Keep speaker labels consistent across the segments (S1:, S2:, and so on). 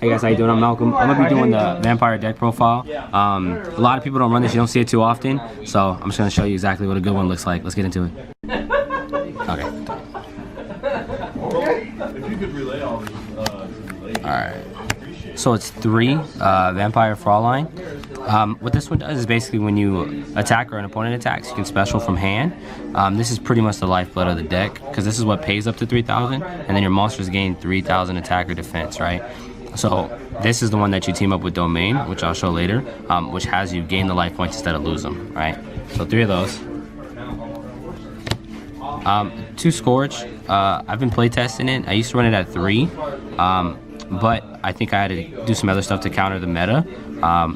S1: Hey guys, how you doing? I'm Malcolm. I'm gonna be doing the vampire deck profile. A lot of people don't run this, you don't see it too often, so I'm just gonna show you exactly what a good one looks like. Let's get into it. Okay. Alright. So it's 3 Vampire Fraulein. What this one does is basically when you attack or an opponent attacks, you can special from hand. This is pretty much the lifeblood of the deck, because this is what pays up to 3,000, and then your monsters gain 3,000 attack or defense, right? So this is the one that you team up with Domain, which I'll show later, which has you gain the life points instead of lose them, right? So 3 of those. 2 Scourge. I've been playtesting it. I used to run it at 3, but I think I had to do some other stuff to counter the meta,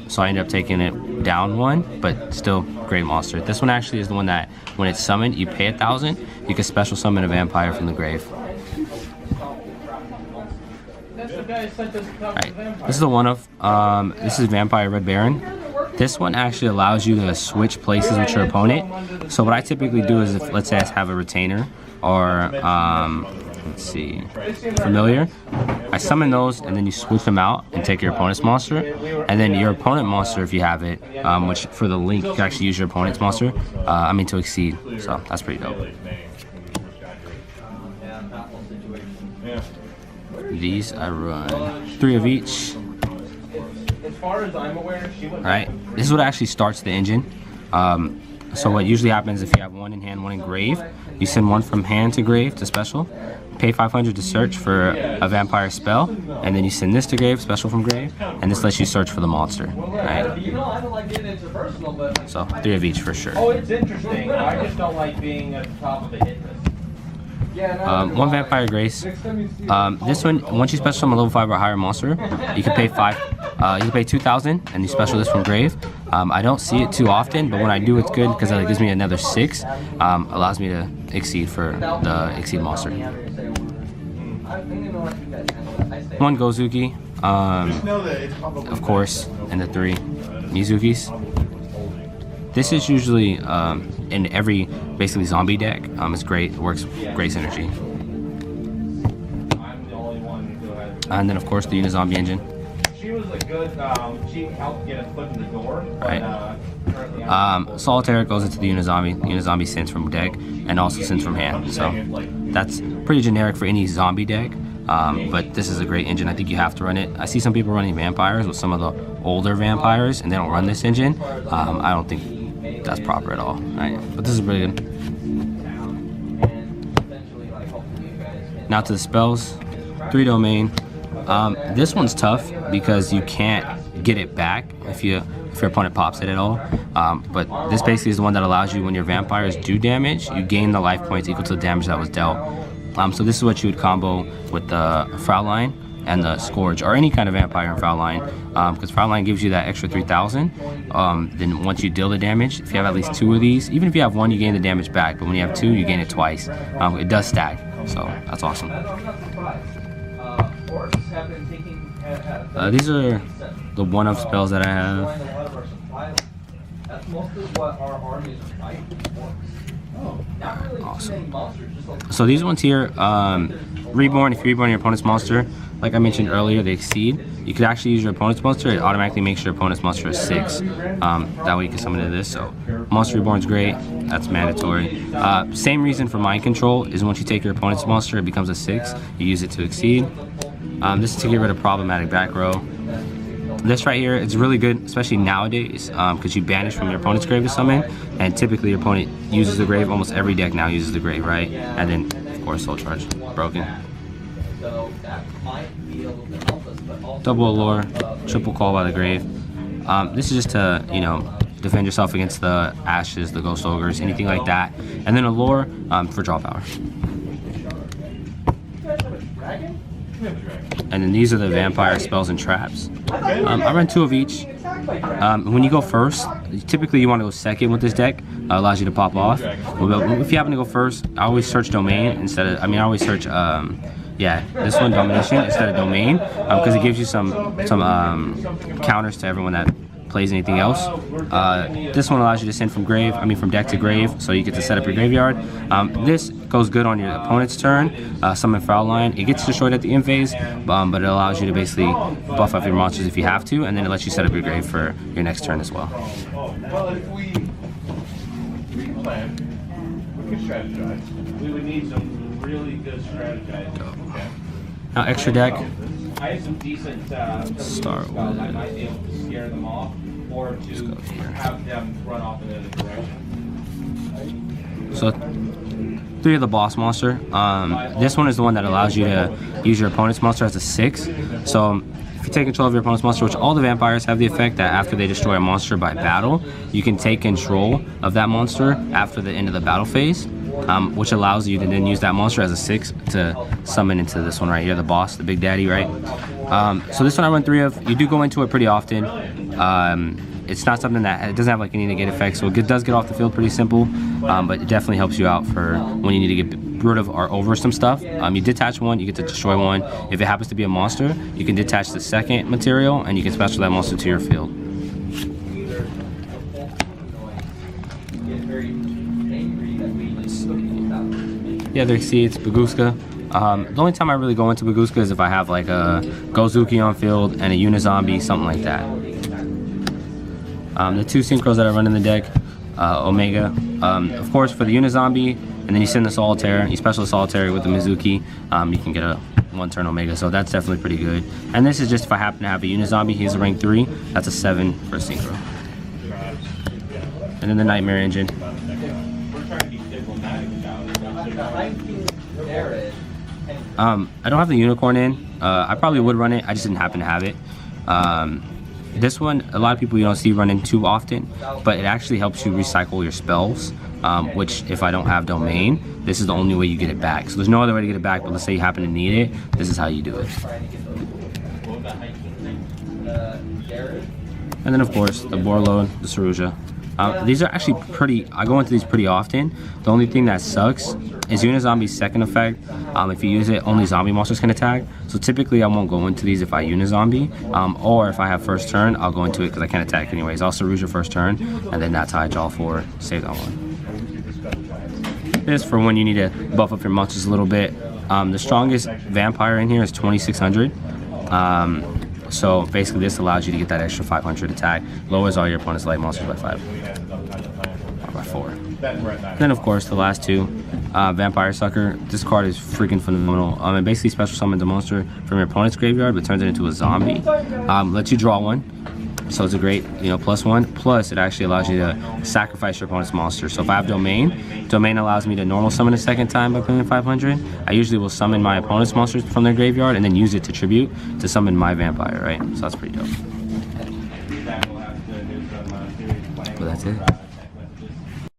S1: so I ended up taking it down 1, but still great monster. This one actually is the one that when it's summoned, you pay 1,000. You can special summon a vampire from the grave. Alright, this is the one of, this is Vampire Red Baron. This one actually allows you to switch places with your opponent. So what I typically do is, if let's say I have a retainer or let's see, familiar, I summon those and then you switch them out and take your opponent's monster, and then your opponent monster, if you have it, which for the link you can actually use your opponent's monster, to exceed. So that's pretty dope. These I run 3 of each.
S2: As far as I'm aware, she would.
S1: Right, this is what actually starts the engine. So what usually happens if you have 1 in hand, 1 in grave, you send 1 from hand to grave to special, pay 500 to search for a vampire spell, and then you send this to grave, special from grave, and this lets you search for the monster. Right.
S2: You know, I don't like getting into personal, but
S1: So 3 of each for sure.
S2: oh, it's interesting. I just don't like being at the top of the hit list.
S1: 1 Vampire Grace. This one, once you special summon a level 5 or higher monster, you can pay 5. You can pay 2,000, and you special this from grave. I don't see it too often, but when I do, it's good because it gives me another 6. Allows me to exceed for the exceed monster. 1 Gozuki. Of course, and the 3 Mizukis. This is usually in every basically zombie deck. It's great. It works great synergy. And then of course the Unizombie engine.
S2: She was a good. She helped get a foot in the door.
S1: Right. Solitaire goes into the Unizombie. Unizombie sends from deck and also sends from hand. So that's pretty generic for any zombie deck. But this is a great engine. I think you have to run it. I see some people running vampires with some of the older vampires, and they don't run this engine. I don't think that's proper at all, right? But this is pretty good. Now to the spells. 3 Domain. This one's tough because you can't get it back if your opponent pops it at all. But this basically is the one that allows you, when your vampires do damage, you gain the life points equal to the damage that was dealt. So this is what you would combo with the Fraulein and the Scourge, or any kind of vampire in Fraulein, because Fraulein gives you that extra 3,000. Then once you deal the damage, if you have at least 2 of these, even if you have 1, you gain the damage back, but when you have 2, you gain it twice. It does stack, so that's awesome. These are the one-of spells that I have. Awesome. So these ones here, Reborn, if you reborn your opponent's monster, like I mentioned earlier, they exceed. You could actually use your opponent's monster. It automatically makes your opponent's monster a 6. That way you can summon to this. So Monster Reborn's great. That's mandatory. Same reason for Mind Control is once you take your opponent's monster, it becomes a 6. You use it to exceed. This is to get rid of problematic back row. This right here, it's really good, especially nowadays, because you banish from your opponent's grave to summon, and typically your opponent uses the grave. Almost every deck now uses the grave, right? And then, of course, Soul Charge. Broken. Double Allure, triple call by the grave. This is just to, you know, defend yourself against the Ashes, the Ghost Ogres, anything like that. And then Allure for draw power. And then these are the vampire spells and traps. I run 2 of each. When you go first, typically you want to go second with this deck. Allows you to pop off. But if you happen to go first, I always search Domain instead of, I always search, this one, Domination, instead of Domain, because it gives you some counters to everyone that plays anything else. This one allows you to send from deck to grave, so you get to set up your graveyard. This goes good on your opponent's turn, summon Foul Line. It gets destroyed at the end phase, but it allows you to basically buff up your monsters if you have to, and then it lets you set up your grave for your next turn as well.
S2: Well, if we plan, we can strategize. We would need some really good strategizing. Okay.
S1: Now extra deck.
S2: I have some decent
S1: Start
S2: spells.
S1: with-
S2: I might be able to scare them off, or to have them run off in another direction.
S1: So 3 of the boss monster. This one is the one that allows you to use your opponent's monster as a 6. So if you take control of your opponent's monster, which all the vampires have the effect that after they destroy a monster by battle, you can take control of that monster after the end of the battle phase, which allows you to then use that monster as a 6 to summon into this one right here, the boss, the Big Daddy, right? So this one I run 3 of. You do go into it pretty often. It's not something that, it doesn't have like any negate effects, so it does get off the field pretty simple, but it definitely helps you out for when you need to get rid of or over some stuff. You detach one, you get to destroy one. If it happens to be a monster, you can detach the second material and you can special that monster to your field. The other Exceeds, Bagooska. The only time I really go into Bagooska is if I have like a Gozuki on field and a Unizombie, something like that. The 2 synchros that I run in the deck, Omega. Of course, for the Unizombie, and then you send the Solitaire, you special the Solitaire with the Mizuki, you can get a 1-turn Omega, so that's definitely pretty good. And this is just if I happen to have a Unizombie, he's a rank 3, that's a 7 for a synchro. And then the Nightmare Engine.
S2: We're trying to be diplomatic about it.
S1: I don't have the Unicorn in. I probably would run it, I just didn't happen to have it. This one, a lot of people you don't see running too often, but it actually helps you recycle your spells, which if I don't have Domain, this is the only way you get it back. So there's no other way to get it back, but let's say you happen to need it, this is how you do it. And then of course, the Borlode, the Saruja. These are actually pretty, I go into these pretty often. The only thing that sucks is Unizombie's second effect. If you use it, only zombie monsters can attack. So typically I won't go into these if I Unizombie, or if I have first turn, I'll go into it because I can't attack anyways. I'll Saruja first turn, and then that's how I draw 4, save that one. This for when you need to buff up your monsters a little bit. The strongest vampire in here is 2600. So basically this allows you to get that extra 500 attack, lowers all your opponent's light monsters by 5. Or by 4. Then of course the last 2, Vampire Sucker. This card is freaking phenomenal. It basically special summons a monster from your opponent's graveyard but turns it into a zombie. Lets you draw 1. So it's a great, +1. Plus it actually allows you to sacrifice your opponent's monster. So if I have Domain, Domain allows me to normal summon a second time by paying 500. I usually will summon my opponent's monsters from their graveyard and then use it to tribute to summon my vampire, right? So that's pretty dope. But that's it.